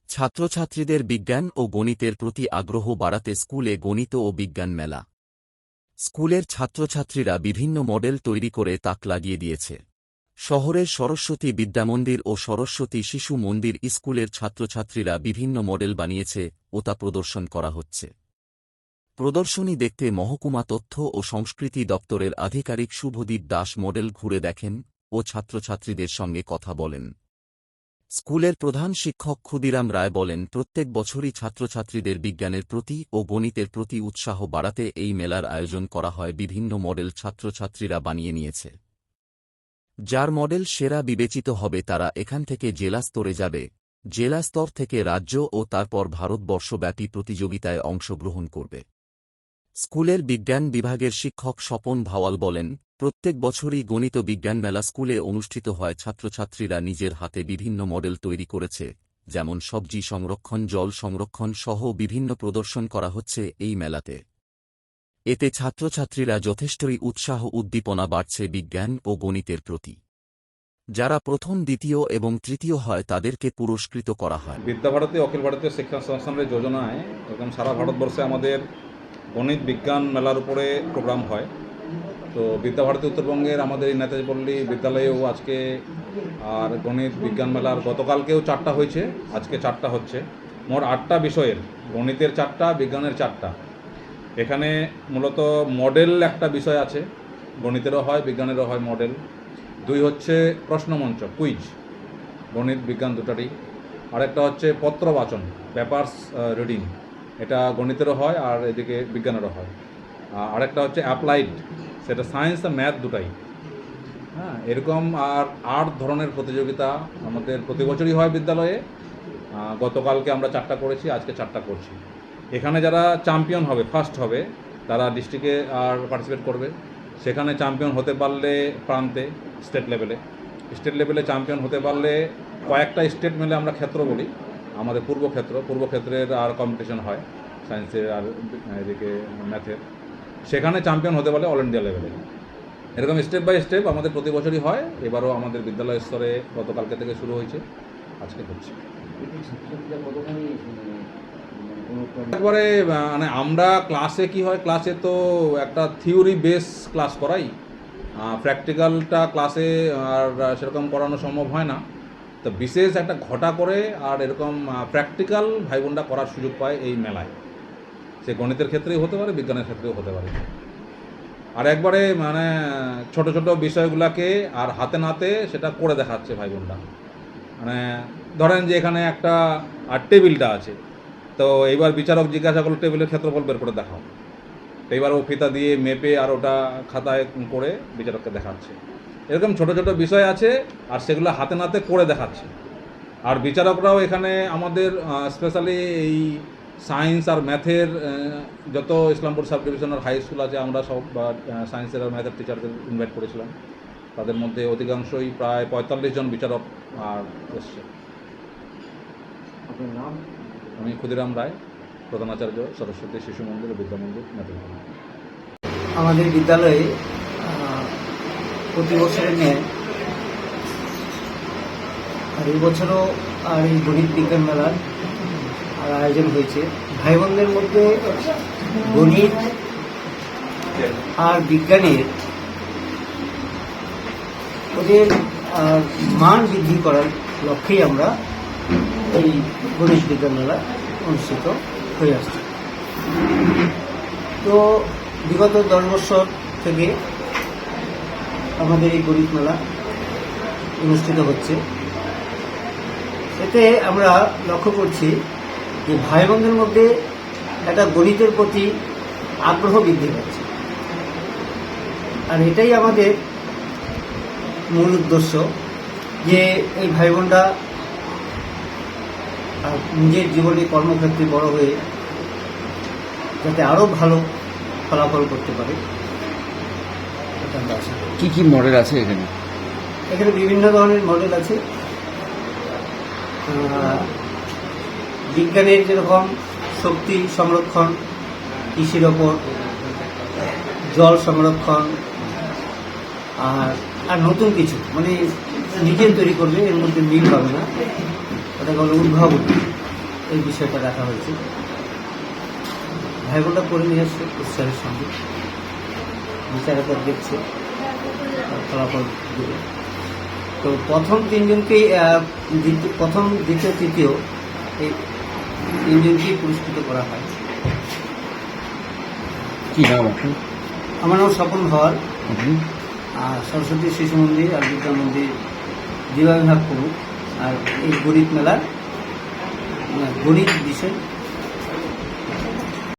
ছাত্রছাত্রীদের বিজ্ঞান ও গণিতের প্রতি আগ্রহ বাড়াতে স্কুলে গণিত ও বিজ্ঞান মেলা। স্কুলের ছাত্রছাত্রীরা বিভিন্ন মডেল তৈরি করে তাক লাগিয়ে দিয়েছে। শহরের সরস্বতী বিদ্যামন্দির ও সরস্বতী শিশু মন্দির স্কুলের ছাত্রছাত্রীরা বিভিন্ন মডেল বানিয়েছে ও তা প্রদর্শন করা হচ্ছে। প্রদর্শনী দেখতে মহকুমা তথ্য ও সংস্কৃতি দপ্তরের আধিকারিক শুভদীপ দাস মডেল ঘুরে দেখেন ও ছাত্রছাত্রীদের সঙ্গে কথা বলেন। স্কুলের প্রধান শিক্ষক ক্ষুদিরাম রায় বলেন, প্রত্যেক বছরই ছাত্রছাত্রীদের বিজ্ঞানের প্রতি ও গণিতের প্রতি উৎসাহ বাড়াতে এই মেলার আয়োজন করা হয়। বিভিন্ন মডেল ছাত্রছাত্রীরা বানিয়ে নিয়েছে। যার মডেল সেরা বিবেচিত হবে তারা এখান থেকে জেলা স্তরে যাবে, জেলা স্তর থেকে রাজ্য ও তারপর ভারতবর্ষব্যাপী প্রতিযোগিতায় অংশগ্রহণ করবে। স্কুলের বিজ্ঞান বিভাগের শিক্ষক স্বপন ভাওয়াল বলেন, প্রত্যেক বছরই গণিত বিজ্ঞান মেলা স্কুলে অনুষ্ঠিত হয়। ছাত্রছাত্রীরা নিজের হাতে বিভিন্ন মডেল তৈরি করেছে, যেমন সবজি সংরক্ষণ, জল সংরক্ষণ সহ বিভিন্ন প্রদর্শন করা হচ্ছে এই মেলাতে। এতে ছাত্রছাত্রীরা যথেষ্টই উৎসাহ উদ্দীপনা বাড়ছে বিজ্ঞান ও গণিতের প্রতি। যারা প্রথম, দ্বিতীয় এবং তৃতীয় হয় তাদেরকে পুরস্কৃত করা হয়। বিদ্যাভারতী অখিল ভারতীয় শিক্ষা সংস্থানের যোজনায় এখন সারা ভারতবর্ষে আমাদের গণিত বিজ্ঞান মেলার উপরে প্রোগ্রাম হয়। তো বিদ্যাভারতী উত্তরবঙ্গের আমাদের এই নেতাজীপল্লী বিদ্যালয়েও আজকে আর গণিত বিজ্ঞান মেলার গতকালকেও 4টা হয়েছে, আজকে 4টা হচ্ছে। মোট 8টা বিষয়ের, গণিতের 4টা, বিজ্ঞানের 4টা। এখানে মূলত মডেল একটা বিষয় আছে, গণিতেরও হয় বিজ্ঞানেরও হয় মডেল। 2 হচ্ছে প্রশ্নমঞ্চ, কুইজ, গণিত বিজ্ঞান দুটারই। আরেকটা হচ্ছে পত্রবাচন, পেপারস রিডিং, এটা গণিতেরও হয় আর এদিকে বিজ্ঞানেরও হয়। আরেকটা হচ্ছে অ্যাপ্লাইড, সেটা সায়েন্স আর ম্যাথ দুটাই। হ্যাঁ, এরকম আর 8 ধরনের প্রতিযোগিতা আমাদের প্রতি বছরই হয় বিদ্যালয়ে। গতকালকে আমরা 4টা করেছি, আজকে 4টা করছি। এখানে যারা চ্যাম্পিয়ন হবে, ফার্স্ট হবে, তারা ডিস্ট্রিক্টে আর পার্টিসিপেট করবে। সেখানে চ্যাম্পিয়ন হতে পারলে প্রান্তে স্টেট লেভেলে চ্যাম্পিয়ন হতে পারলে কয়েকটা স্টেট মিলে আমরা ক্ষেত্র বলি, আমাদের পূর্বক্ষেত্রের আর কম্পিটিশন হয় সায়েন্সের আর এদিকে ম্যাথের। সেখানে চ্যাম্পিয়ন হতে পারলে অল ইন্ডিয়া লেভেলে। এরকম স্টেপ বাই স্টেপ আমাদের প্রতি বছরই হয়। এবারও আমাদের বিদ্যালয় স্তরে গতকালকে থেকে শুরু হয়েছে, আজকে হচ্ছে। একবারে মানে আমরা ক্লাসে কি হয়, ক্লাসে তো একটা থিওরি বেস ক্লাস করাই, প্র্যাকটিক্যালটা ক্লাসে আর সেরকম করানো সম্ভব হয় না। তো বিশেষ একটা ঘটা করে আর এরকম প্র্যাকটিক্যাল ভাই বোনরা করার সুযোগ পায় এই মেলায়। সে গণিতের ক্ষেত্রেও হতে পারে, বিজ্ঞানের ক্ষেত্রেও হতে পারে। আর একবারে মানে ছোট ছোট বিষয়গুলোকে আর হাতে নাতে সেটা করে দেখাচ্ছে ভাই বোনরা। মানে ধরেন যে এখানে একটা টেবিলটা আছে, তো এইবার বিচারক জিজ্ঞাসা করলো টেবিলের ক্ষেত্রফল বের করে দেখাও। এইবার ও ফিতা দিয়ে মেপে আর ওটা খাতায় করে বিচারককে দেখাচ্ছে। এরকম ছোট ছোট বিষয় আছে আর সেগুলো হাতে নাতে করে দেখাচ্ছে। আর বিচারকরাও এখানে আমাদের স্পেশালি এই সায়েন্স আর ম্যাথের যত Islampur sub divisional high school আছে, আমরা সব সায়েন্সের আর ম্যাথের টিচারদের ইনভাইট করেছিলাম। তাদের মধ্যে অধিকাংশই প্রায় 45 জন বিচারক আর এসছে। আপনার নাম? আমি ক্ষুদিরাম রায়, প্রধানাচার্য, সরস্বতী শিশু মন্দির ও বিদ্যামন্দির, নেতাজি। আমাদের বিদ্যালয়ে প্রতি বছরের ন্যায় আর এই বছরও আর এই গণিত বিজ্ঞান মেলার আর আয়োজন হয়েছে। ভাই বোনদের মধ্যে গণিত আর বিজ্ঞানের ওদের মান বৃদ্ধি করার লক্ষ্যেই আমরা এই গণিত বিজ্ঞান মেলা অনুষ্ঠিত হয়ে আসছে। তো বিগত 10 বছর থেকে আমাদের এই গণিত মেলা অনুষ্ঠিত হচ্ছে। এতে আমরা লক্ষ্য করছি যে ভাই বোনদের মধ্যে একটা গণিতের প্রতি আগ্রহ বৃদ্ধি পাচ্ছে। আর এটাই আমাদের মূল উদ্দেশ্য, যে এই ভাই বোনরা নিজের জীবনে কর্মক্ষেত্রে বড় হয়ে যাতে আরও ভালো ফলাফল করতে পারে। কি কি মডেল আছে এখানে? এখানে বিভিন্ন ধরনের মডেল আছে। বিজ্ঞানের যেরকম শক্তি সংরক্ষণ, কৃষির ওপর, জল সংরক্ষণ, আর নতুন কিছু মানে নিজে তৈরি করবে, এর মধ্যে মিল পাবে না, ওটাকে বলে উদ্ভাবনী। এই বিষয়টা রাখা হয়েছে। ভাই বোনটা করে নিয়ে আসছে উৎসাহের সঙ্গে, বিচারকরা দেখছে ফলাফল দিবে। তো প্রথম তিনজনকেই প্রথম দ্বিতীয় তৃতীয় এই তিনজনকেই পুরস্কৃত করা হয়। কি নাম আপনার? আমার নাম স্বপন ধর, আপনি? সরস্বতী শিশু মন্দির আর বিদ্যা মন্দির বিভাগ প্রমুখ। আর এই গণিত মেলার গণিত বিষয়